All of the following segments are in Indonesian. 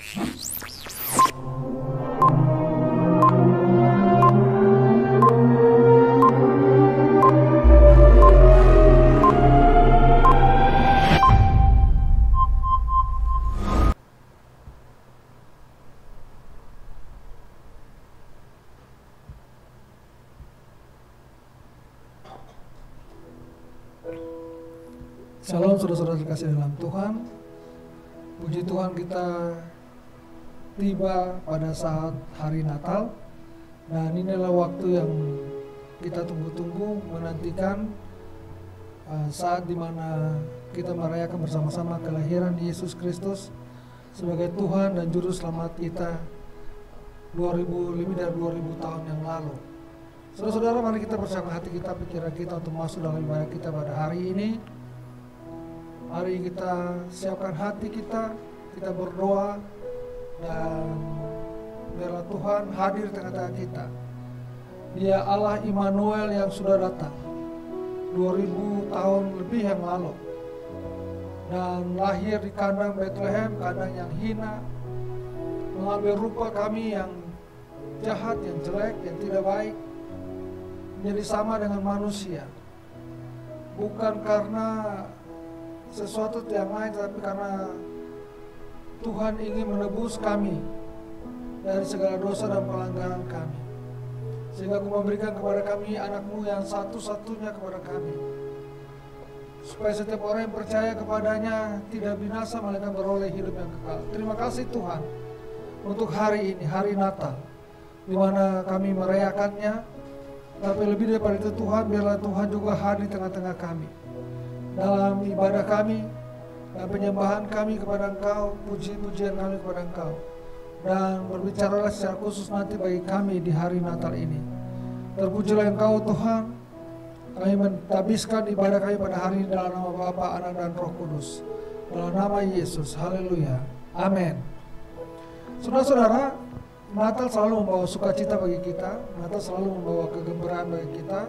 Shalom saudara-saudara terkasih dalam Tuhan. Puji Tuhan, kita tiba pada saat hari Natal. Dan inilah waktu yang kita tunggu-tunggu, menantikan saat dimana kita merayakan bersama-sama kelahiran Yesus Kristus sebagai Tuhan dan Juru Selamat kita lebih dari 2000 tahun yang lalu. Saudara-saudara, mari kita bersama hati kita, pikiran kita untuk masuk dalam ibadah kita pada hari ini. Mari kita siapkan hati kita, kita berdoa, dan biarlah Tuhan hadir di tengah-tengah kita. Dia Allah Immanuel yang sudah datang 2000 tahun lebih yang lalu, dan lahir di kandang Bethlehem, kandang yang hina, mengambil rupa kami yang jahat, yang jelek, yang tidak baik, menjadi sama dengan manusia. Bukan karena sesuatu yang lain, tetapi karena Tuhan ingin menebus kami dari segala dosa dan pelanggaran kami, sehingga Aku memberikan kepada kami anak-Mu yang satu-satunya kepada kami, supaya setiap orang yang percaya kepadanya tidak binasa, melainkan beroleh hidup yang kekal. Terima kasih Tuhan untuk hari ini, hari Natal, di mana kami merayakannya. Tapi lebih daripada itu Tuhan, biarlah Tuhan juga hadir di tengah-tengah kami dalam ibadah kami dan penyembahan kami kepada Engkau, puji-pujian kami kepada Engkau, dan berbicaralah secara khusus nanti bagi kami di hari Natal ini. Terpujilah Engkau Tuhan. Kami mentabiskan ibadah kami pada hari ini dalam nama Bapa, Anak, dan Roh Kudus, dalam nama Yesus. Haleluya, amin. Saudara-saudara, Natal selalu membawa sukacita bagi kita, Natal selalu membawa kegembiraan bagi kita,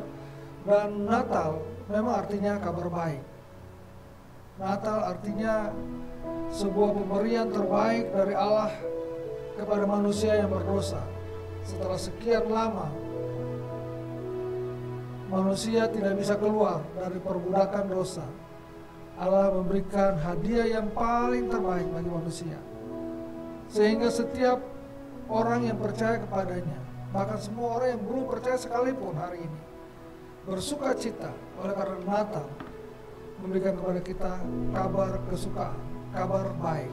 dan Natal memang artinya kabar baik. Natal artinya sebuah pemberian terbaik dari Allah kepada manusia yang berdosa. Setelah sekian lama manusia tidak bisa keluar dari perbudakan dosa, Allah memberikan hadiah yang paling terbaik bagi manusia, sehingga setiap orang yang percaya kepadanya, bahkan semua orang yang belum percaya sekalipun hari ini, bersuka cita oleh karena Natal memberikan kepada kita kabar kesukaan, kabar baik.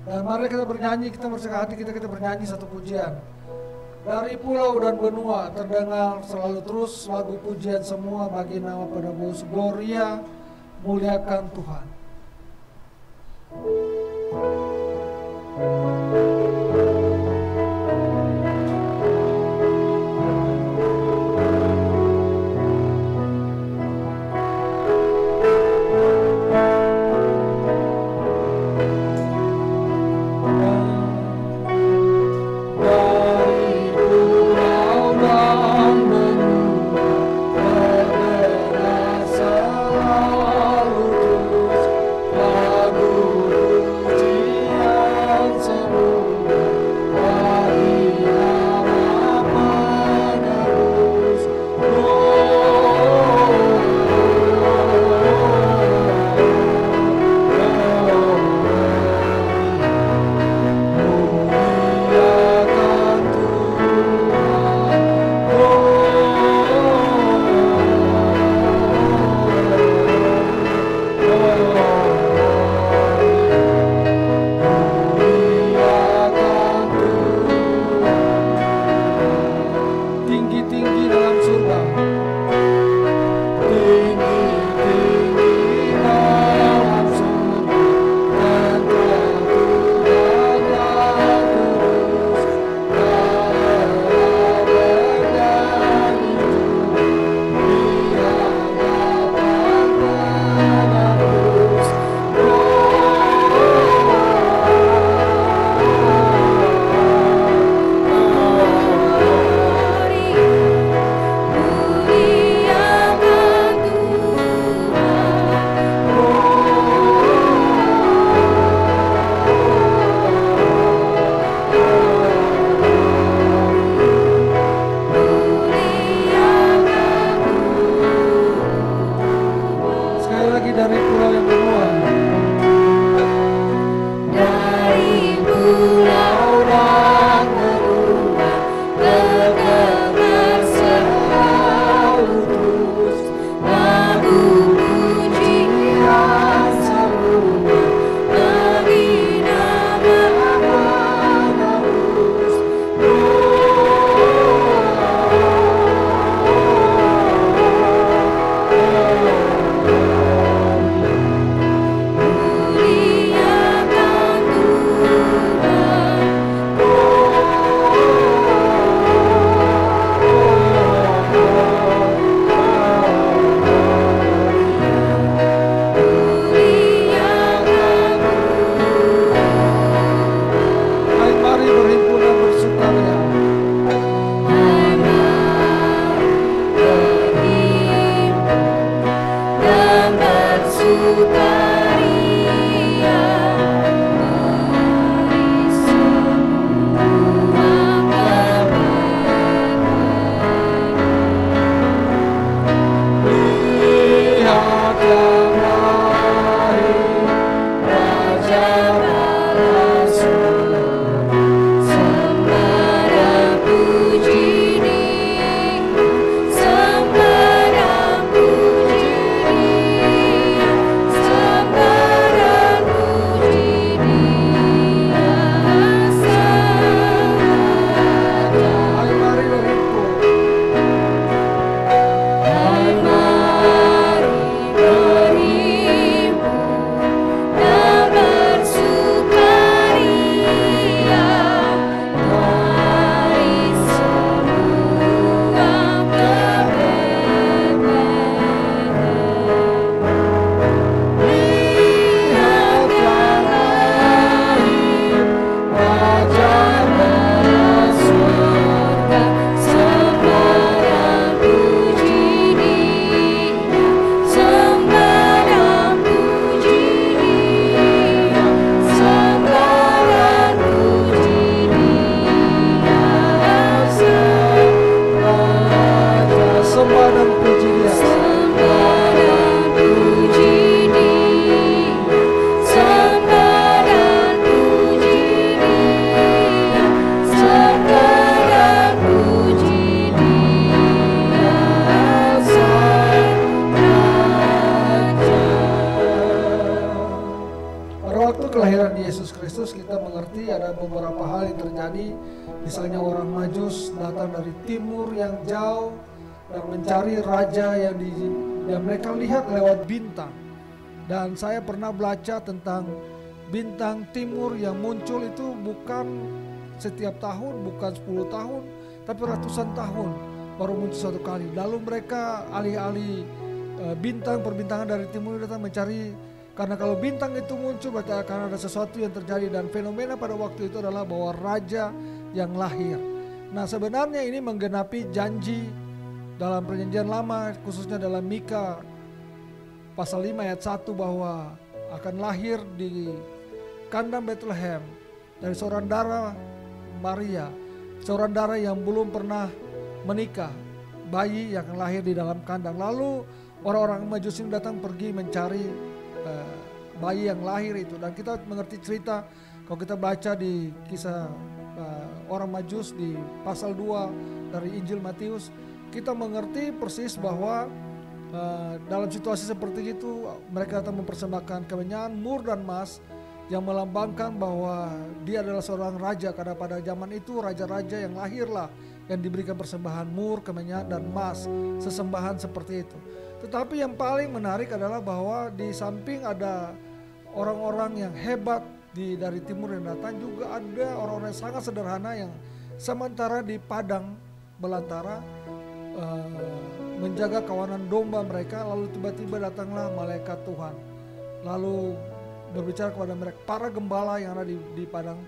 Dan mari kita bernyanyi, kita bersihkan hati kita, kita bernyanyi satu pujian. Dari pulau dan benua terdengar selalu terus lagu pujian semua bagi nama penebus, Gloria, muliakan Tuhan. So kelahiran Yesus Kristus kita mengerti ada beberapa hal yang terjadi. Misalnya orang Majus datang dari timur yang jauh dan mencari raja yang mereka lihat lewat bintang. Dan saya pernah baca tentang bintang timur yang muncul itu bukan setiap tahun, bukan 10 tahun, tapi ratusan tahun baru muncul satu kali. Lalu mereka alih-alih bintang perbintangan dari timur datang mencari, karena kalau bintang itu muncul berarti akan ada sesuatu yang terjadi, dan fenomena pada waktu itu adalah bahwa raja yang lahir. Nah, sebenarnya ini menggenapi janji dalam perjanjian lama, khususnya dalam Mika pasal 5 ayat 1 bahwa akan lahir di kandang Bethlehem dari seorang darah Maria, seorang darah yang belum pernah menikah, bayi yang akan lahir di dalam kandang. Lalu orang-orang Majusi datang pergi mencari bayi yang lahir itu, dan kita mengerti cerita kalau kita baca di kisah orang Majus di pasal 2 dari Injil Matius, kita mengerti persis bahwa dalam situasi seperti itu mereka datang mempersembahkan kemenyan, mur dan emas yang melambangkan bahwa dia adalah seorang raja, karena pada zaman itu raja-raja yang lahirlah yang diberikan persembahan mur, kemenyan dan emas, sesembahan seperti itu. Tetapi yang paling menarik adalah bahwa di samping ada orang-orang yang hebat dari timur yang datang, juga ada orang-orang yang sangat sederhana yang sementara di padang belantara menjaga kawanan domba mereka. Lalu tiba-tiba datanglah malaikat Tuhan, lalu berbicara kepada mereka, para gembala yang ada di padang,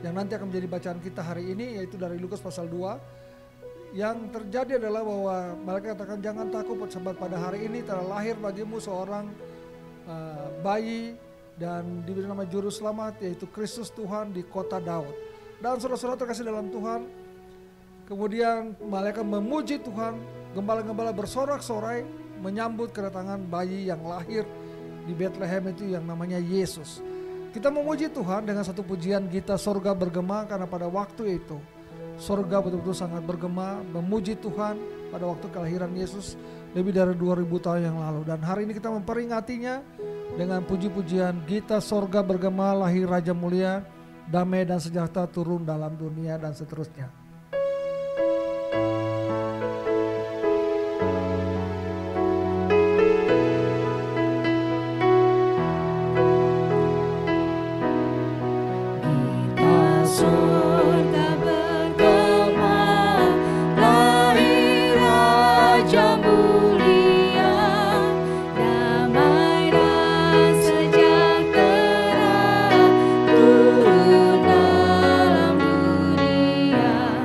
yang nanti akan menjadi bacaan kita hari ini, yaitu dari Lukas pasal 2. Yang terjadi adalah bahwa mereka katakan, jangan takut sebab pada hari ini telah lahir bagimu seorang bayi dan diberi nama Juru Selamat, yaitu Kristus Tuhan di kota Daud. Dan saudara-saudara terkasih dalam Tuhan, kemudian malaikat memuji Tuhan, gembala-gembala bersorak-sorai menyambut kedatangan bayi yang lahir di Bethlehem itu yang namanya Yesus. Kita memuji Tuhan dengan satu pujian kita, sorga bergema, karena pada waktu itu sorga betul-betul sangat bergema memuji Tuhan pada waktu kelahiran Yesus lebih dari 2000 tahun yang lalu. Dan hari ini kita memperingatinya dengan puji-pujian kita, sorga bergema, lahir Raja Mulia, damai dan sejahtera turun dalam dunia, dan seterusnya. Turun dalam dunia.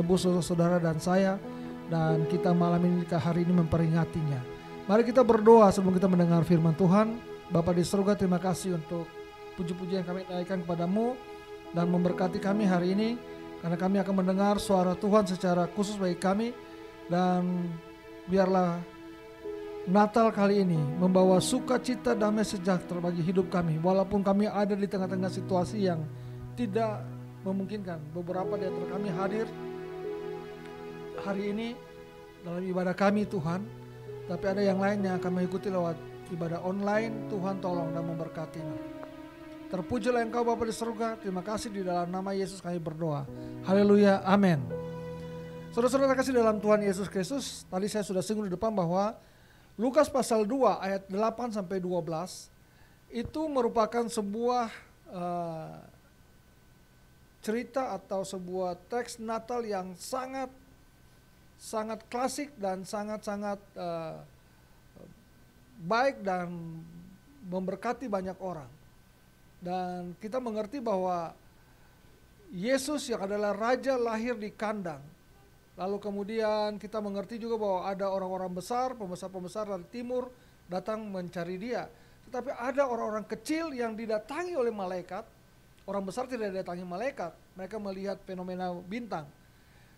menebus saudara dan saya, dan kita malam ini hari ini memperingatinya. Mari kita berdoa sebelum kita mendengar firman Tuhan. Bapa di surga, terima kasih untuk puji-puji yang kami naikkan kepadamu dan memberkati kami hari ini, karena kami akan mendengar suara Tuhan secara khusus bagi kami. Dan biarlah Natal kali ini membawa sukacita, damai, sejahtera bagi hidup kami, walaupun kami ada di tengah-tengah situasi yang tidak memungkinkan. Beberapa di antara kami hadir hari ini dalam ibadah kami Tuhan, tapi ada yang lain yang akan mengikuti lewat ibadah online. Tuhan tolong dan memberkatinya. Terpujilah Engkau Bapa di surga. Terima kasih, di dalam nama Yesus kami berdoa. Haleluya, amin. Saudara-saudara kasih dalam Tuhan Yesus Kristus, tadi saya sudah singgung di depan bahwa Lukas pasal 2 ayat 8 sampai 12 itu merupakan sebuah cerita atau sebuah teks Natal yang sangat klasik dan sangat baik dan memberkati banyak orang. Dan kita mengerti bahwa Yesus yang adalah raja lahir di kandang. Lalu kemudian kita mengerti juga bahwa ada orang-orang besar, pembesar-pembesar dari timur datang mencari dia. Tetapi ada orang-orang kecil yang didatangi oleh malaikat. Orang besar tidak didatangi malaikat, mereka melihat fenomena bintang.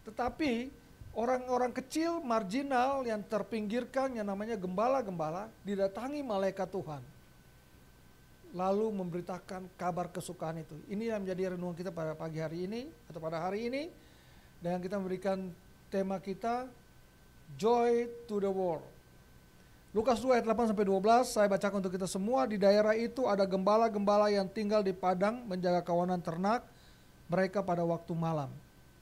Tetapi orang-orang kecil, marginal, yang terpinggirkan, yang namanya gembala-gembala, didatangi malaikat Tuhan. Lalu memberitakan kabar kesukaan itu. Ini yang menjadi renungan kita pada pagi hari ini, atau pada hari ini. Dan kita memberikan tema kita, Joy to the World. Lukas 2 ayat 8 sampai 12, saya bacakan untuk kita semua. Di daerah itu ada gembala-gembala yang tinggal di padang menjaga kawanan ternak mereka pada waktu malam.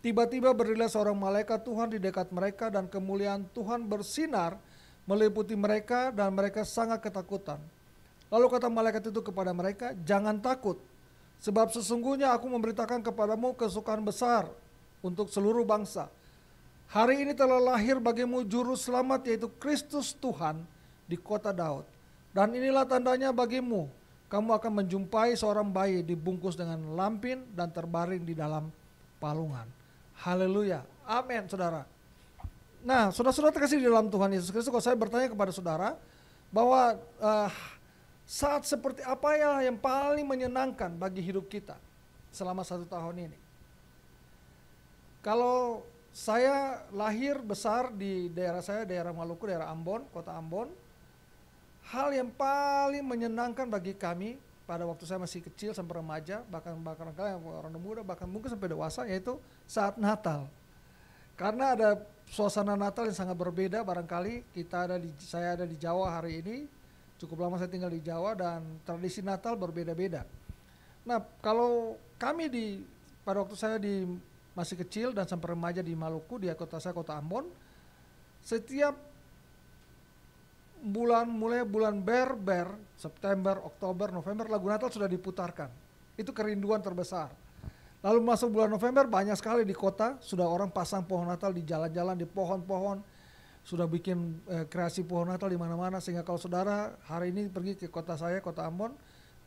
Tiba-tiba berdirilah seorang malaikat Tuhan di dekat mereka, dan kemuliaan Tuhan bersinar meliputi mereka, dan mereka sangat ketakutan. Lalu kata malaikat itu kepada mereka, "Jangan takut, sebab sesungguhnya aku memberitakan kepadamu kesukaan besar untuk seluruh bangsa. Hari ini telah lahir bagimu juru selamat, yaitu Kristus Tuhan di kota Daud. Dan inilah tandanya bagimu, kamu akan menjumpai seorang bayi dibungkus dengan lampin dan terbaring di dalam palungan." Haleluya, amin saudara. Nah, saudara-saudara terkasih di dalam Tuhan Yesus Kristus, kalau saya bertanya kepada saudara bahwa saat seperti apa yang paling menyenangkan bagi hidup kita selama 1 tahun ini? Kalau saya lahir besar di daerah saya, daerah Maluku, daerah Ambon, kota Ambon, hal yang paling menyenangkan bagi kami pada waktu saya masih kecil sampai remaja, bahkan orang muda, bahkan mungkin sampai dewasa, yaitu saat Natal. Karena ada suasana Natal yang sangat berbeda. Barangkali saya ada di Jawa hari ini, cukup lama saya tinggal di Jawa, dan tradisi Natal berbeda-beda. Nah, kalau kami pada waktu saya masih kecil dan sampai remaja di Maluku, di kota saya, kota Ambon, setiap mulai bulan Ber, September, Oktober, November, lagu Natal sudah diputarkan. Itu kerinduan terbesar. Lalu masuk bulan November, banyak sekali di kota sudah orang pasang pohon Natal di jalan-jalan, di pohon-pohon, sudah bikin kreasi pohon Natal di mana-mana. Sehingga kalau saudara hari ini pergi ke kota saya, kota Ambon,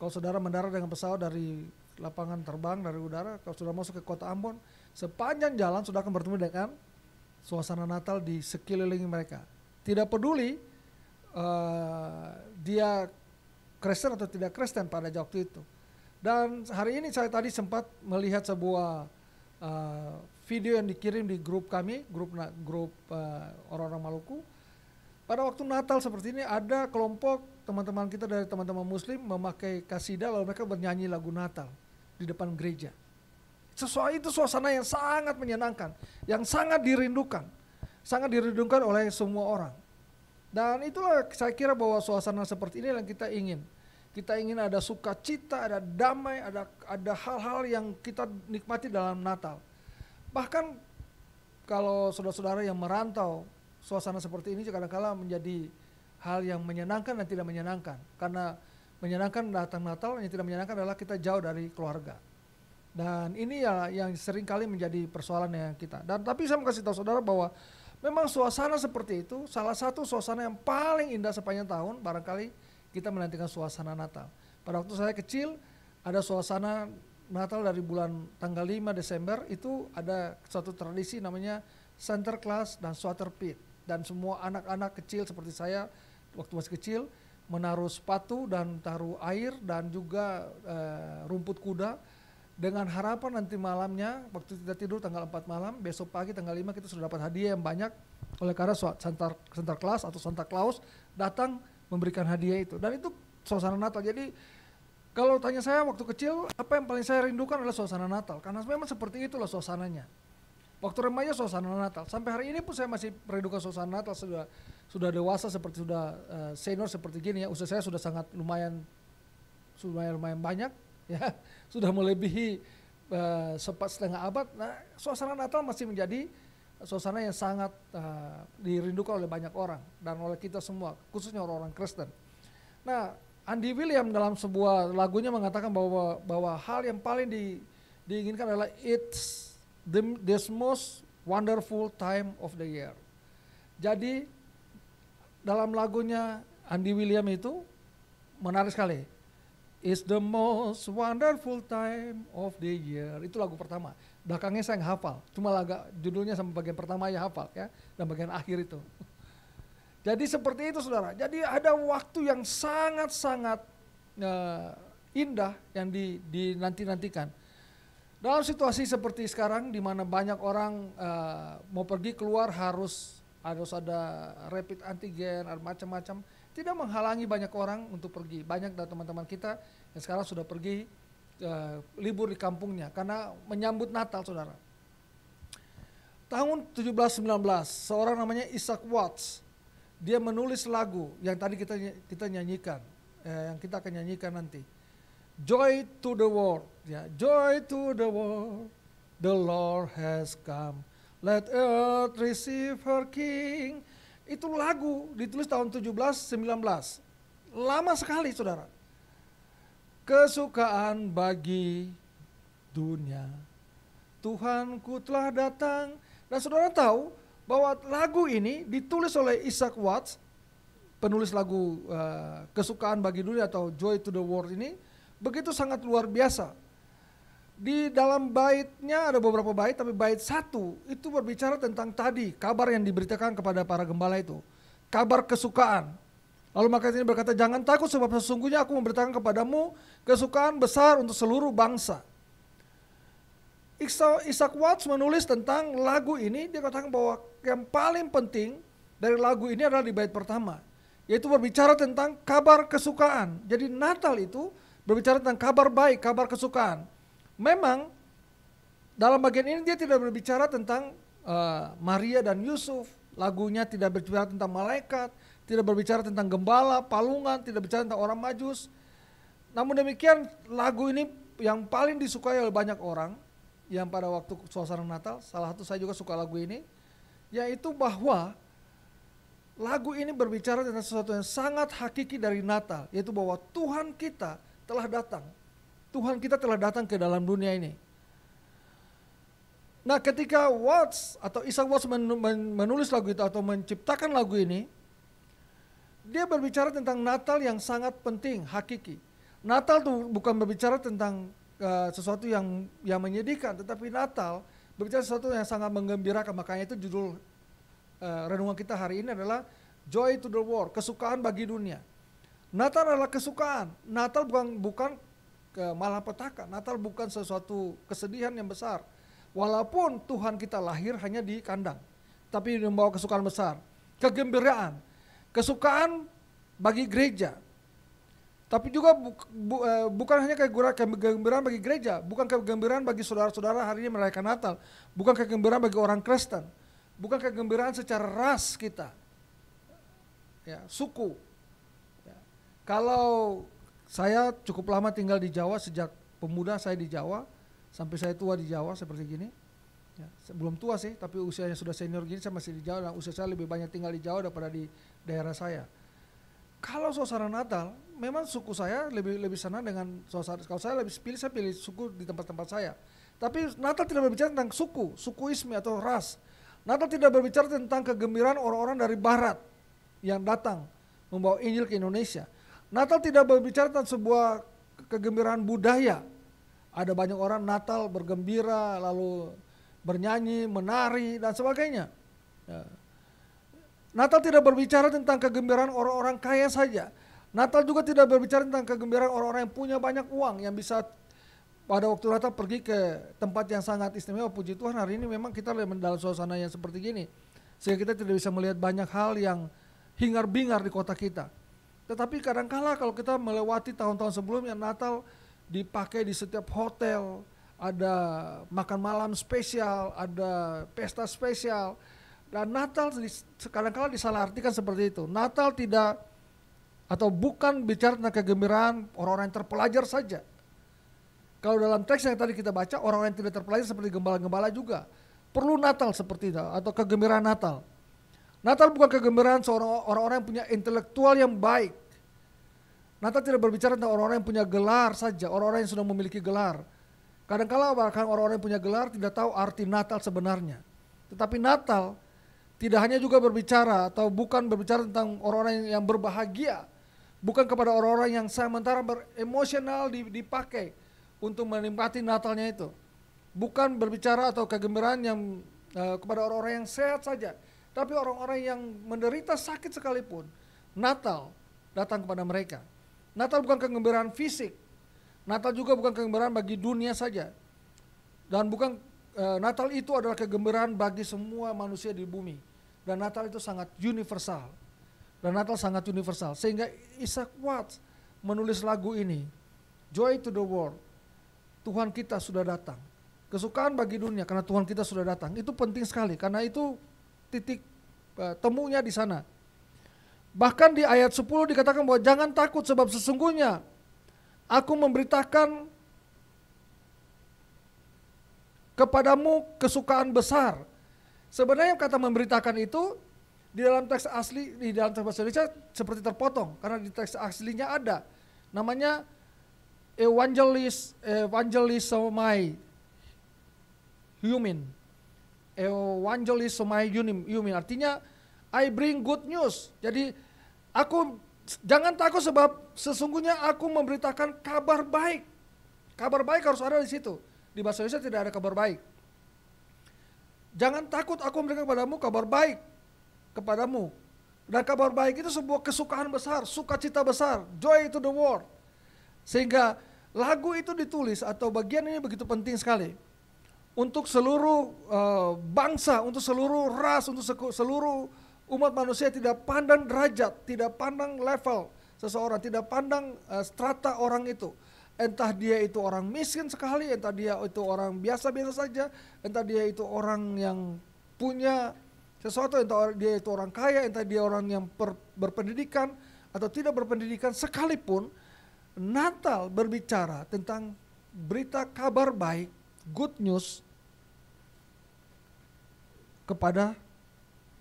kalau saudara mendarat dengan pesawat dari lapangan terbang dari udara, kalau sudah masuk ke kota Ambon, sepanjang jalan sudah akan bertemu dengan suasana Natal di sekeliling mereka. Tidak peduli dia Kristen atau tidak Kristen pada waktu itu. Dan hari ini saya tadi sempat melihat sebuah video yang dikirim di grup kami, grup orang-orang Maluku. Pada waktu Natal seperti ini ada kelompok teman-teman kita dari teman-teman Muslim memakai kasidah, lalu mereka bernyanyi lagu Natal di depan gereja. Itu suasana yang sangat menyenangkan, yang sangat dirindukan oleh semua orang. Dan itulah saya kira bahwa suasana seperti ini yang kita ingin. Kita ingin ada sukacita, ada damai, ada hal-hal yang kita nikmati dalam Natal. Bahkan kalau saudara-saudara yang merantau, suasana seperti ini kadang-kadang menjadi hal yang menyenangkan dan tidak menyenangkan. Karena menyenangkan datang Natal, yang tidak menyenangkan adalah kita jauh dari keluarga. Dan ini ya yang sering kali menjadi persoalan yang kita. Tapi saya mau kasih tahu saudara bahwa memang suasana seperti itu, salah satu suasana yang paling indah sepanjang tahun, barangkali kita menantikan suasana Natal. Pada waktu saya kecil, ada suasana Natal dari bulan tanggal 5 Desember itu ada suatu tradisi namanya Santa Claus dan Swatter Pit. Dan semua anak-anak kecil seperti saya waktu masih kecil menaruh sepatu dan taruh air dan juga rumput kuda dengan harapan nanti malamnya waktu kita tidur tanggal 4 malam, besok pagi tanggal 5 kita sudah dapat hadiah yang banyak oleh karena Santa Claus atau Santa Claus datang memberikan hadiah itu. Dan itu suasana Natal. Jadi kalau tanya saya waktu kecil apa yang paling saya rindukan adalah suasana Natal karena memang seperti itulah suasananya. Waktu remaja suasana Natal, sampai hari ini pun saya masih merindukan suasana Natal. Sudah dewasa seperti sudah senior seperti gini ya, usia saya sudah sangat lumayan banyak ya, sudah melebihi setengah abad. Nah, suasana Natal masih menjadi suasana yang sangat dirindukan oleh banyak orang dan oleh kita semua, khususnya orang-orang Kristen. Nah, Andy William dalam sebuah lagunya mengatakan bahwa hal yang paling diinginkan adalah it's this most wonderful time of the year. Jadi dalam lagunya Andy William itu menarik sekali. It's the most wonderful time of the year. Itu lagu pertama. Belakangnya saya nggak hafal. Cuma judulnya sampai bagian pertama ya hafal ya. Dan bagian akhir itu. Jadi seperti itu saudara. Jadi ada waktu yang sangat-sangat indah yang dinanti-nantikan. Dalam situasi seperti sekarang di mana banyak orang mau pergi keluar harus ada rapid antigen, ada macam-macam, tidak menghalangi banyak orang untuk pergi. Banyak dari teman-teman kita yang sekarang sudah pergi libur di kampungnya karena menyambut Natal, saudara. Tahun 1719, seorang namanya Isaac Watts, dia menulis lagu yang tadi kita nyanyikan, yang kita akan nyanyikan nanti. Joy to the world, ya, joy to the world, the Lord has come, let earth receive her King. Itu lagu ditulis tahun 1719, lama sekali saudara. Kesukaan bagi dunia, Tuhanku telah datang. Dan saudara tahu bahwa lagu ini ditulis oleh Isaac Watts, penulis lagu Kesukaan bagi Dunia atau Joy to the World ini, begitu sangat luar biasa. Di dalam baitnya ada beberapa bait, tapi bait 1 itu berbicara tentang tadi kabar yang diberitakan kepada para gembala itu, kabar kesukaan. Lalu maka ini berkata, jangan takut sebab sesungguhnya aku memberitakan kepadamu kesukaan besar untuk seluruh bangsa. Isaac Watts menulis tentang lagu ini, dia katakan bahwa yang paling penting dari lagu ini adalah di bait pertama, yaitu berbicara tentang kabar kesukaan. Jadi Natal itu berbicara tentang kabar baik, kabar kesukaan. Memang dalam bagian ini dia tidak berbicara tentang Maria dan Yusuf, lagunya tidak berbicara tentang malaikat, tidak berbicara tentang gembala, palungan, tidak berbicara tentang orang Majus. Namun demikian lagu ini yang paling disukai oleh banyak orang yang pada waktu suasana Natal, salah satu saya juga suka lagu ini, yaitu bahwa lagu ini berbicara tentang sesuatu yang sangat hakiki dari Natal, yaitu bahwa Tuhan kita telah datang. Tuhan kita telah datang ke dalam dunia ini. Nah, ketika Isaac Watts menulis lagu itu atau menciptakan lagu ini, dia berbicara tentang Natal yang sangat penting, hakiki. Natal itu bukan berbicara tentang sesuatu yang menyedihkan, tetapi Natal berbicara sesuatu yang sangat menggembirakan. Makanya itu judul renungan kita hari ini adalah Joy to the World, kesukaan bagi dunia. Natal adalah kesukaan. Natal bukan malapetaka. Natal bukan sesuatu kesedihan yang besar. Walaupun Tuhan kita lahir hanya di kandang, tapi membawa kesukaan besar, kegembiraan, kesukaan bagi gereja. Tapi juga bukan hanya kegembiraan bagi gereja, bukan kegembiraan bagi saudara-saudara hari ini merayakan Natal, bukan kegembiraan bagi orang Kristen, bukan kegembiraan secara ras kita, ya, suku. Ya. Kalau saya cukup lama tinggal di Jawa, sejak pemuda saya di Jawa, sampai saya tua di Jawa seperti gini. Ya, belum tua sih, tapi usianya sudah senior gini, saya masih di Jawa, dan usia saya lebih banyak tinggal di Jawa daripada di daerah saya. Kalau suasana Natal, memang suku saya lebih senang dengan suasana. Kalau saya pilih suku di tempat-tempat saya. Tapi Natal tidak berbicara tentang sukuisme atau ras. Natal tidak berbicara tentang kegembiraan orang-orang dari Barat yang datang membawa Injil ke Indonesia. Natal tidak berbicara tentang sebuah kegembiraan budaya Ada banyak orang Natal bergembira, lalu bernyanyi, menari, dan sebagainya. Ya. Natal tidak berbicara tentang kegembiraan orang-orang kaya saja. Natal juga tidak berbicara tentang kegembiraan orang-orang yang punya banyak uang, yang bisa pada waktu Natal pergi ke tempat yang sangat istimewa. Puji Tuhan hari ini memang kita dalam suasana yang seperti gini, sehingga kita tidak bisa melihat banyak hal yang hingar-bingar di kota kita. Tetapi kadangkala kalau kita melewati tahun-tahun sebelumnya, Natal dipakai di setiap hotel, ada makan malam spesial, ada pesta spesial. Dan Natal kadang-kala disalahartikan seperti itu. Natal tidak atau bukan bicara tentang kegembiraan orang-orang yang terpelajar saja. Kalau dalam teks yang tadi kita baca, orang-orang yang tidak terpelajar seperti gembala-gembala juga perlu Natal seperti itu, atau kegembiraan Natal. Natal bukan kegembiraan seorang orang-orang yang punya intelektual yang baik. Natal tidak berbicara tentang orang-orang yang punya gelar saja, orang-orang yang sudah memiliki gelar. Kadang-kala bahkan orang-orang yang punya gelar tidak tahu arti Natal sebenarnya. Tetapi Natal tidak hanya juga berbicara atau bukan berbicara tentang orang-orang yang berbahagia, bukan kepada orang-orang yang sementara beremosional dipakai untuk menikmati Natalnya itu. Bukan berbicara atau kegembiraan yang kepada orang-orang yang sehat saja, tapi orang-orang yang menderita sakit sekalipun, Natal datang kepada mereka. Natal bukan kegembiraan fisik, Natal juga bukan kegembiraan bagi dunia saja, dan bukan Natal itu adalah kegembiraan bagi semua manusia di bumi. Dan Natal itu sangat universal. Dan Natal sangat universal. Sehingga Isaac Watts menulis lagu ini, Joy to the World, Tuhan kita sudah datang. Kesukaan bagi dunia karena Tuhan kita sudah datang. Itu penting sekali karena itu titik temunya di sana. Bahkan di ayat 10 dikatakan bahwa jangan takut sebab sesungguhnya aku memberitakan kepadamu kesukaan besar. Sebenarnya kata memberitakan itu di dalam teks asli, di dalam teks bahasa Indonesia seperti terpotong. Karena di teks aslinya ada. Namanya evangelisomai human. Evangelisomai human. Artinya I bring good news. Jadi aku jangan takut sebab sesungguhnya aku memberitakan kabar baik. Kabar baik harus ada di situ. Di bahasa Indonesia tidak ada kabar baik. Jangan takut, aku memberikan kepadamu kabar baik kepadamu. Dan kabar baik itu sebuah kesukaan besar, sukacita besar, joy to the world. Sehingga lagu itu ditulis atau bagian ini begitu penting sekali. Untuk seluruh bangsa, untuk seluruh ras, untuk seluruh umat manusia, tidak pandang derajat, tidak pandang level seseorang, tidak pandang strata orang itu. Entah dia itu orang miskin sekali, entah dia itu orang biasa-biasa saja, entah dia itu orang yang punya sesuatu, entah dia itu orang kaya, entah dia orang yang berpendidikan atau tidak berpendidikan sekalipun. Natal berbicara tentang berita kabar baik, good news, kepada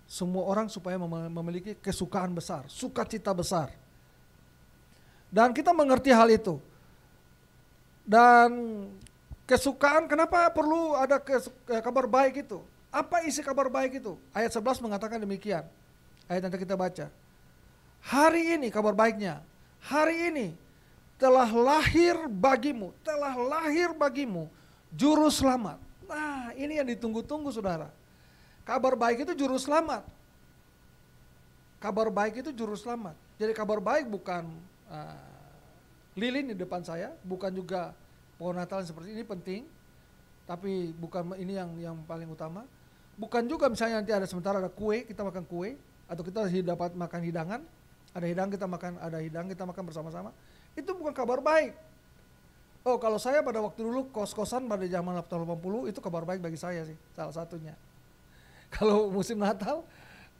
semua orang supaya memiliki kesukaan besar, sukacita besar. Dan kita mengerti hal itu. Dan kesukaan, kenapa perlu ada kabar baik itu? Apa isi kabar baik itu? Ayat 11 mengatakan demikian. Ayat nanti kita baca. Hari ini kabar baiknya, hari ini telah lahir bagimu juru selamat. Nah, ini yang ditunggu-tunggu saudara. Kabar baik itu juru selamat. Kabar baik itu juru selamat. Jadi kabar baik bukan lilin di depan saya, bukan juga pohon Natal seperti ini penting, tapi bukan ini yang paling utama. Bukan juga misalnya nanti sementara ada kue, kita makan kue, atau kita dapat makan hidangan, ada hidang kita makan bersama-sama. Itu bukan kabar baik. Oh, kalau saya pada waktu dulu kos-kosan pada zaman tahun 80 itu kabar baik bagi saya sih, salah satunya. Kalau musim Natal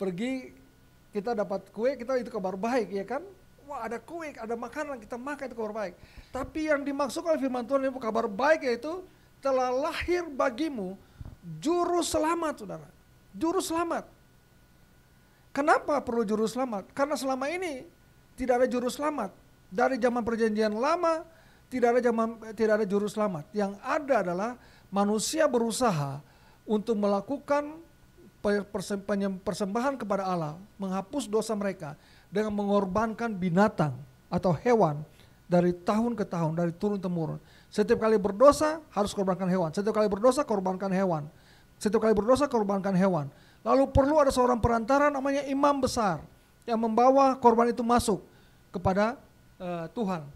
pergi kita dapat kue, kita itu kabar baik ya kan? Wah, ada kue, ada makanan, kita makan, itu kabar baik. Tapi yang dimaksud oleh firman Tuhan itu kabar baik yaitu telah lahir bagimu juru selamat, saudara. Juru selamat. Kenapa perlu juru selamat? Karena selama ini tidak ada juru selamat. Dari zaman perjanjian lama tidak ada juru selamat. Yang ada adalah manusia berusaha untuk melakukan persembahan kepada Allah, menghapus dosa mereka dengan mengorbankan binatang atau hewan dari tahun ke tahun, dari turun temurun. Setiap kali berdosa harus korbankan hewan. Setiap kali berdosa korbankan hewan. Setiap kali berdosa korbankan hewan. Lalu perlu ada seorang perantara namanya imam besar yang membawa korban itu masuk kepada Tuhan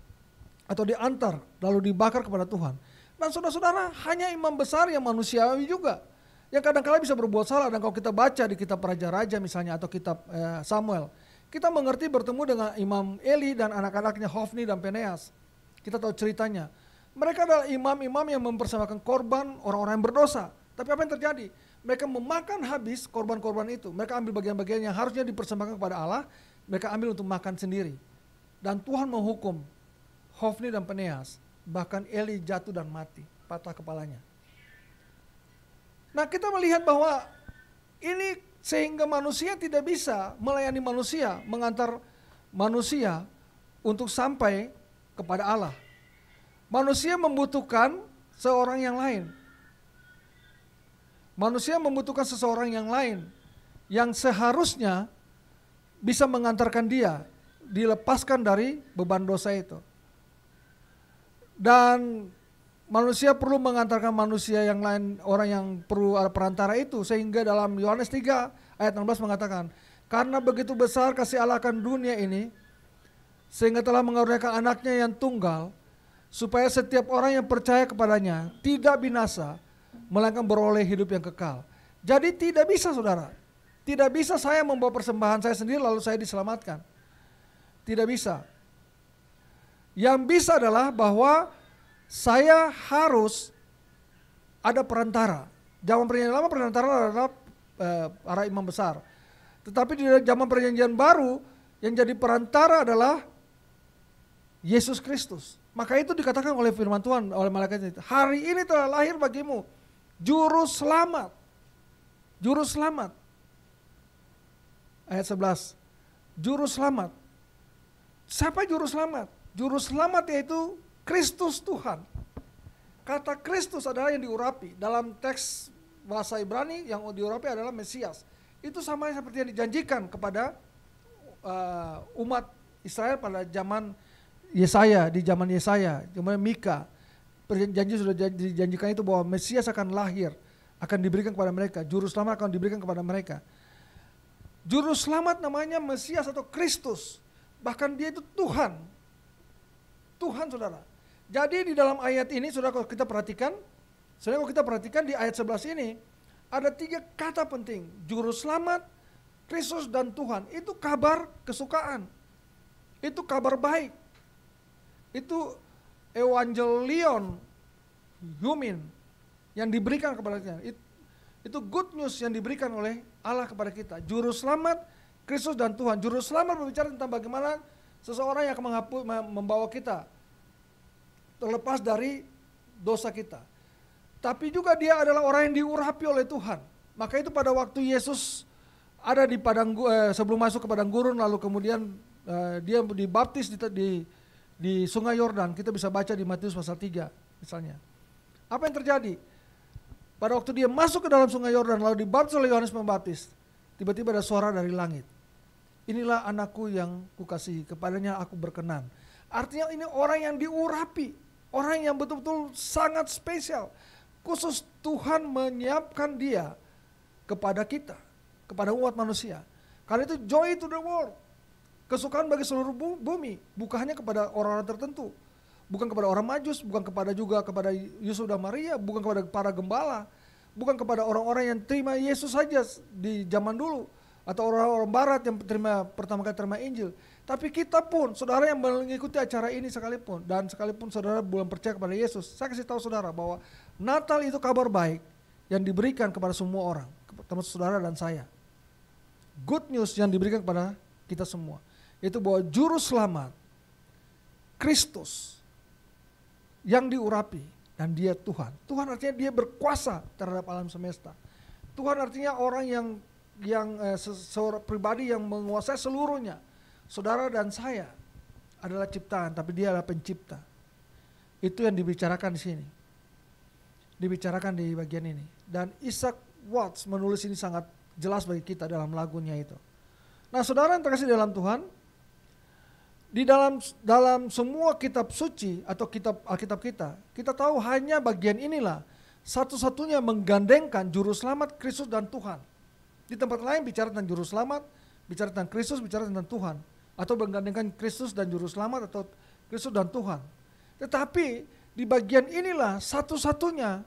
atau diantar lalu dibakar kepada Tuhan. Dan saudara-saudara, hanya imam besar yang manusiawi juga yang kadang-kadang bisa berbuat salah. Dan kalau kita baca di kitab Raja-Raja misalnya atau kitab Samuel, kita mengerti bertemu dengan Imam Eli dan anak-anaknya Hofni dan Peneas. Kita tahu ceritanya. Mereka adalah imam-imam yang mempersembahkan korban orang-orang yang berdosa. Tapi apa yang terjadi? Mereka memakan habis korban-korban itu. Mereka ambil bagian-bagian yang harusnya dipersembahkan kepada Allah, mereka ambil untuk makan sendiri. Dan Tuhan menghukum Hofni dan Peneas. Bahkan Eli jatuh dan mati, patah kepalanya. Nah, kita melihat bahwa ini sehingga manusia tidak bisa melayani manusia, mengantar manusia untuk sampai kepada Allah. Manusia membutuhkan seorang yang lain. Manusia membutuhkan seseorang yang lain yang seharusnya bisa mengantarkan dia dilepaskan dari beban dosa itu. Dan manusia perlu mengantarkan manusia yang lain, orang yang perlu ada perantara itu. Sehingga dalam Yohanes 3 ayat 16 mengatakan, karena begitu besar kasih Allah akan dunia ini, sehingga telah mengaruniakan anaknya yang tunggal, supaya setiap orang yang percaya kepadanya tidak binasa, melainkan beroleh hidup yang kekal. Jadi tidak bisa, saudara. Tidak bisa saya membawa persembahan saya sendiri lalu saya diselamatkan. Tidak bisa. Yang bisa adalah bahwa saya harus ada perantara. Zaman perjanjian lama perantara adalah para imam besar. Tetapi di zaman perjanjian baru yang jadi perantara adalah Yesus Kristus. Maka itu dikatakan oleh firman Tuhan, oleh malaikat itu, hari ini telah lahir bagimu juru selamat. Juru selamat. Ayat 11. Juru selamat. Siapa juru selamat? Juru selamat yaitu Kristus Tuhan. Kata Kristus adalah yang diurapi. Dalam teks bahasa Ibrani yang diurapi adalah Mesias. Itu sama seperti yang dijanjikan kepada umat Israel pada zaman Yesaya, di zaman Yesaya, zaman Mika. Janji sudah dijanjikan itu bahwa Mesias akan lahir, akan diberikan kepada mereka. Juru selamat akan diberikan kepada mereka. Juru selamat namanya Mesias atau Kristus. Bahkan dia itu Tuhan. Tuhan, saudara. Jadi di dalam ayat ini, saudara, kalau kita perhatikan, di ayat 11 ini, ada 3 kata penting. Juru selamat, Kristus, dan Tuhan. Itu kabar kesukaan. Itu kabar baik. Itu evangelion humin yang diberikan kepada kita. Itu good news yang diberikan oleh Allah kepada kita. Juru selamat, Kristus, dan Tuhan. Juru selamat berbicara tentang bagaimana seseorang yang akan membawa kita terlepas dari dosa kita. Tapi juga dia adalah orang yang diurapi oleh Tuhan. Maka itu pada waktu Yesus ada di sebelum masuk ke padang gurun, lalu kemudian dia dibaptis di Sungai Yordan. Kita bisa baca di Matius pasal 3 misalnya. Apa yang terjadi? Pada waktu dia masuk ke dalam Sungai Yordan lalu dibaptis oleh Yohanes Pembaptis, tiba-tiba ada suara dari langit. Inilah anakku yang kukasihi, kepadanya aku berkenan. Artinya ini orang yang diurapi, orang yang betul-betul sangat spesial. Khusus Tuhan menyiapkan dia kepada kita, kepada umat manusia. Karena itu joy to the world. Kesukaan bagi seluruh bumi, bukan hanya kepada orang-orang tertentu. Bukan kepada orang Majus, bukan kepada Yusuf dan Maria, bukan kepada para gembala, bukan kepada orang-orang yang terima Yesus saja di zaman dulu, atau orang-orang barat yang pertama kali terima Injil. Tapi kita pun, saudara yang mengikuti acara ini sekalipun, dan sekalipun saudara belum percaya kepada Yesus, saya kasih tahu saudara bahwa Natal itu kabar baik yang diberikan kepada semua orang, termasuk saudara dan saya. Good news yang diberikan kepada kita semua, itu bahwa juru selamat, Kristus, yang diurapi, dan dia Tuhan. Tuhan artinya dia berkuasa terhadap alam semesta. Tuhan artinya orang yang seorang pribadi yang menguasai seluruhnya. Saudara dan saya adalah ciptaan, tapi dia adalah pencipta. Itu yang dibicarakan di sini. Dibicarakan di bagian ini. Dan Isaac Watts menulis ini sangat jelas bagi kita dalam lagunya itu. Nah, saudara yang terkasih dalam Tuhan, Di dalam semua kitab suci atau kitab Alkitab kita tahu hanya bagian inilah satu-satunya menggandengkan juru selamat Kristus dan Tuhan. Di tempat lain bicara tentang juru selamat, bicara tentang Kristus, bicara tentang Tuhan, atau menggandengkan Kristus dan juru selamat atau Kristus dan Tuhan. Tetapi di bagian inilah satu-satunya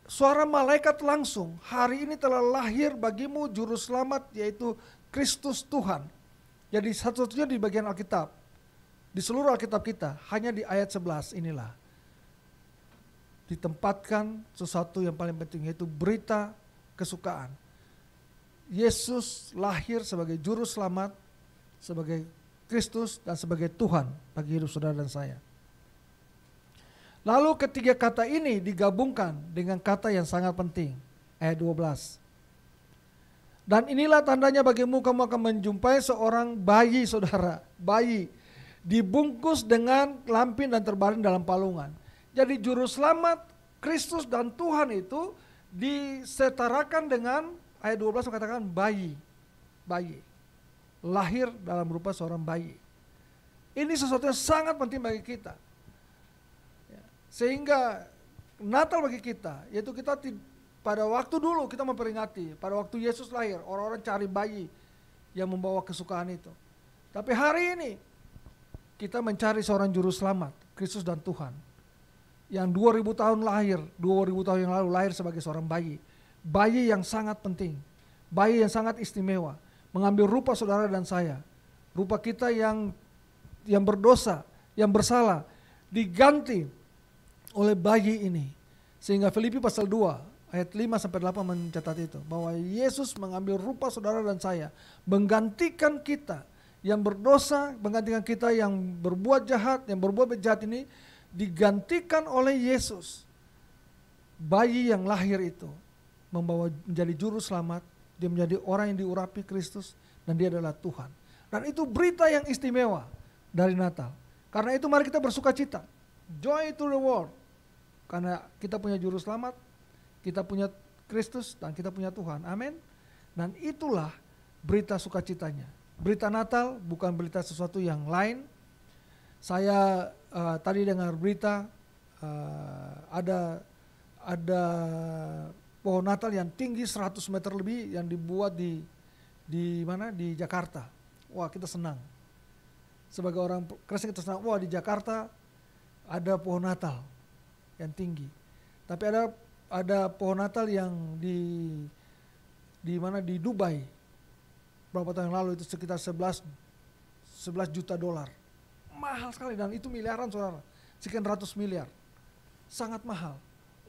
suara malaikat langsung, hari ini telah lahir bagimu juru selamat yaitu Kristus Tuhan. Jadi satu-satunya di bagian Alkitab, di seluruh Alkitab kita, hanya di ayat 11 inilah ditempatkan sesuatu yang paling penting, yaitu berita kesukaan. Yesus lahir sebagai juru selamat, sebagai Kristus dan sebagai Tuhan bagi hidup saudara dan saya. Lalu ketiga kata ini digabungkan dengan kata yang sangat penting, ayat 12. Dan inilah tandanya bagimu, kamu akan menjumpai seorang bayi, saudara, bayi dibungkus dengan lampin dan terbaring dalam palungan. Jadi juru selamat Kristus dan Tuhan itu disetarakan dengan ayat 12 mengatakan bayi, lahir dalam rupa seorang bayi. Ini sesuatu yang sangat penting bagi kita. Sehingga Natal bagi kita, yaitu kita pada waktu dulu kita memperingati, pada waktu Yesus lahir, orang-orang cari bayi yang membawa kesukaan itu. Tapi hari ini kita mencari seorang juru selamat, Kristus dan Tuhan, yang 2000 tahun lahir, 2000 tahun yang lalu lahir sebagai seorang bayi. Bayi yang sangat penting, bayi yang sangat istimewa, mengambil rupa saudara dan saya, rupa kita yang berdosa, yang bersalah, diganti oleh bayi ini. Sehingga Filipi pasal 2 ayat 5-8 mencatat itu, bahwa Yesus mengambil rupa saudara dan saya, menggantikan kita yang berdosa, menggantikan kita yang berbuat jahat, yang berbuat jahat ini digantikan oleh Yesus. Bayi yang lahir itu membawa menjadi juru selamat, dia menjadi orang yang diurapi Kristus, dan dia adalah Tuhan. Dan itu berita yang istimewa dari Natal. Karena itu mari kita bersuka cita. Joy to the world. Karena kita punya juru selamat, kita punya Kristus, dan kita punya Tuhan. Amin. Dan itulah berita sukacitanya. Berita Natal bukan berita sesuatu yang lain. Saya tadi dengar berita ada pohon Natal yang tinggi 100 meter lebih yang dibuat di mana? Di Jakarta. Wah, kita senang. Sebagai orang Kristen kita senang. Wah, di Jakarta ada pohon Natal yang tinggi. Tapi ada pohon Natal yang di mana, di Dubai beberapa tahun yang lalu, itu sekitar 11 juta dolar. Mahal sekali, dan itu miliaran, saudara, sekian ratus miliar, sangat mahal.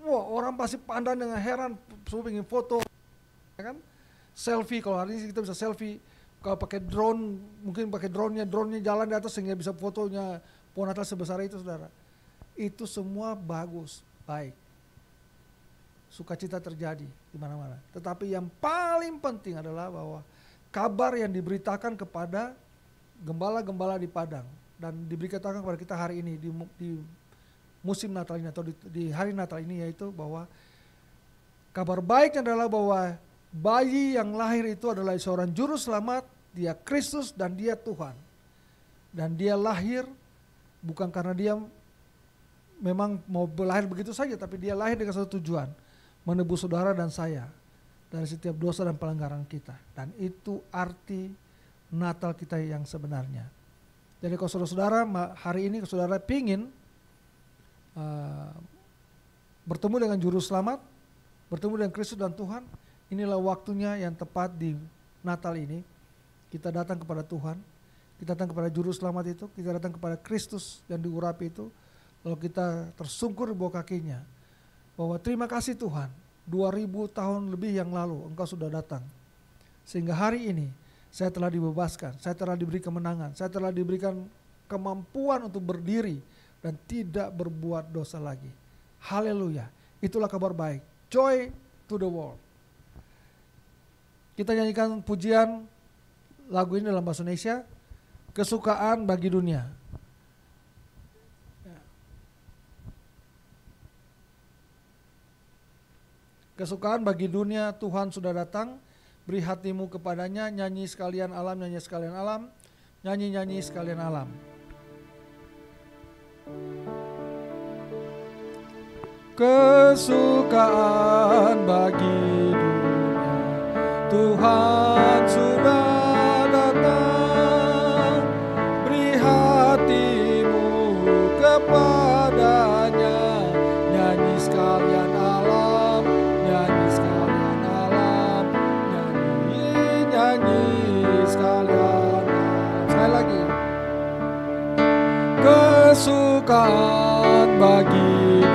Wah, orang pasti pandang dengan heran, semua ingin foto, ya kan? Selfie, kalau hari ini kita bisa selfie, kalau pakai drone, mungkin pakai drone-nya jalan di atas sehingga bisa fotonya pohon Natal sebesar itu, saudara. Itu semua bagus, baik. Sukacita terjadi di mana-mana. Tetapi yang paling penting adalah bahwa kabar yang diberitakan kepada gembala-gembala di Padang dan diberitakan kepada kita hari ini di musim Natal ini atau di hari Natal ini, yaitu bahwa kabar baiknya adalah bahwa bayi yang lahir itu adalah seorang juru selamat, dia Kristus dan dia Tuhan. Dan dia lahir bukan karena dia memang mau lahir begitu saja, tapi dia lahir dengan satu tujuan, menebus saudara dan saya dari setiap dosa dan pelanggaran kita. Dan itu arti Natal kita yang sebenarnya. Jadi kalau saudara-saudara hari ini saudara pingin bertemu dengan juru selamat, bertemu dengan Kristus dan Tuhan, inilah waktunya yang tepat di Natal ini. Kita datang kepada Tuhan, kita datang kepada juru selamat itu, kita datang kepada Kristus yang diurapi itu, lalu kita tersungkur di bawah kakinya, bahwa terima kasih Tuhan, 2000 tahun lebih yang lalu Engkau sudah datang, sehingga hari ini saya telah dibebaskan, saya telah diberi kemenangan, saya telah diberikan kemampuan untuk berdiri dan tidak berbuat dosa lagi. Haleluya, itulah kabar baik. Joy to the world. Kita nyanyikan pujian lagu ini dalam bahasa Indonesia, kesukaan bagi dunia. Kesukaan bagi dunia, Tuhan sudah datang, beri hatimu kepadanya, nyanyi sekalian alam, nyanyi-nyanyi sekalian alam. Kesukaan bagi dunia, Tuhan sudah datang. Beri hatimu kepadanya, nyanyi sekalian alam, nyanyi sekalian alam, nyanyi sekalian alam. Sekali lagi. Kesukaan bagi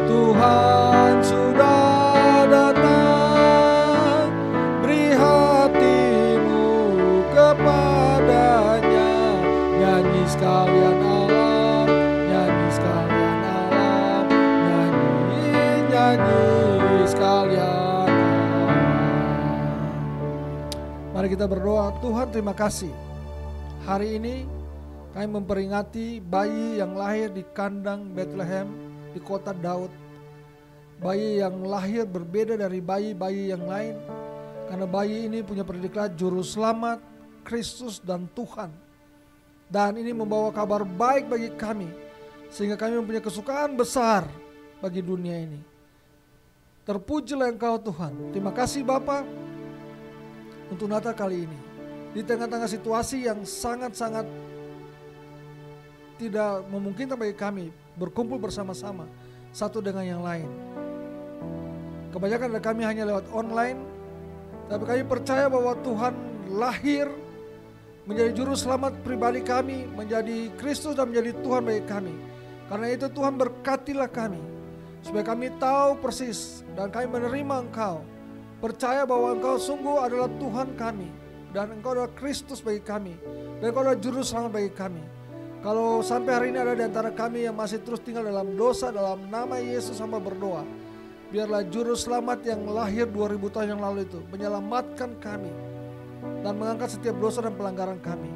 Tuhan sudah datang. Beri hatimu kepadanya, nyanyi sekalian alam, nyanyi sekalian alam, nyanyi sekalian alam. Mari kita berdoa. Tuhan, terima kasih. Hari ini kami memperingati bayi yang lahir di kandang Bethlehem di kota Daud. Bayi yang lahir berbeda dari bayi-bayi yang lain, karena bayi ini punya predikat juru selamat, Kristus dan Tuhan. Dan ini membawa kabar baik bagi kami, sehingga kami mempunyai kesukaan besar bagi dunia ini. Terpujilah Engkau Tuhan. Terima kasih Bapa untuk Natal kali ini. Di tengah-tengah situasi yang sangat-sangat tidak memungkinkan bagi kami berkumpul bersama-sama satu dengan yang lain. Kebanyakan dari kami hanya lewat online, tapi kami percaya bahwa Tuhan lahir menjadi juru selamat pribadi kami, menjadi Kristus dan menjadi Tuhan bagi kami. Karena itu Tuhan berkatilah kami, supaya kami tahu persis dan kami menerima Engkau, percaya bahwa Engkau sungguh adalah Tuhan kami, dan Engkau adalah Kristus bagi kami, dan Engkau adalah juru selamat bagi kami. Kalau sampai hari ini ada di antara kami yang masih terus tinggal dalam dosa, dalam nama Yesus hamba berdoa, biarlah juru selamat yang lahir 2000 tahun yang lalu itu menyelamatkan kami dan mengangkat setiap dosa dan pelanggaran kami,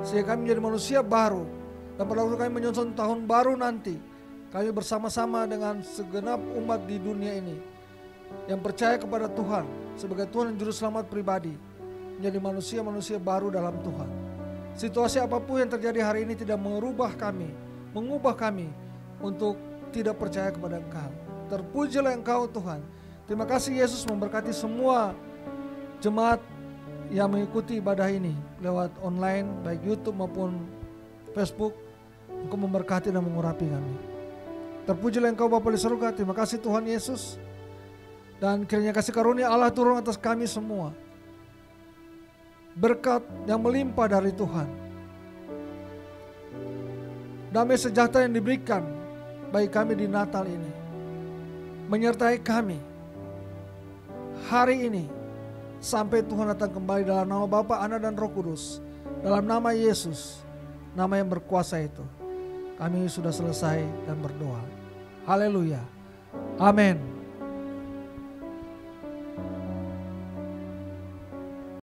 sehingga kami menjadi manusia baru. Dan pada waktu kami menyongsong tahun baru nanti, kami bersama-sama dengan segenap umat di dunia ini yang percaya kepada Tuhan sebagai Tuhan dan juru selamat pribadi, menjadi manusia-manusia baru dalam Tuhan. Situasi apapun yang terjadi hari ini tidak mengubah kami untuk tidak percaya kepada Engkau. Terpujilah Engkau Tuhan. Terima kasih Yesus, memberkati semua jemaat yang mengikuti ibadah ini lewat online, baik YouTube maupun Facebook. Engkau memberkati dan mengurapi kami. Terpujilah Engkau Bapa di surga. Terima kasih Tuhan Yesus. Dan kiranya kasih karunia Allah turun atas kami semua. Berkat yang melimpah dari Tuhan, damai sejahtera yang diberikan bagi kami di Natal ini, menyertai kami hari ini sampai Tuhan datang kembali, dalam nama Bapa, Anak dan Roh Kudus, dalam nama Yesus, nama yang berkuasa itu. Kami sudah selesai dan berdoa. Haleluya. Amin.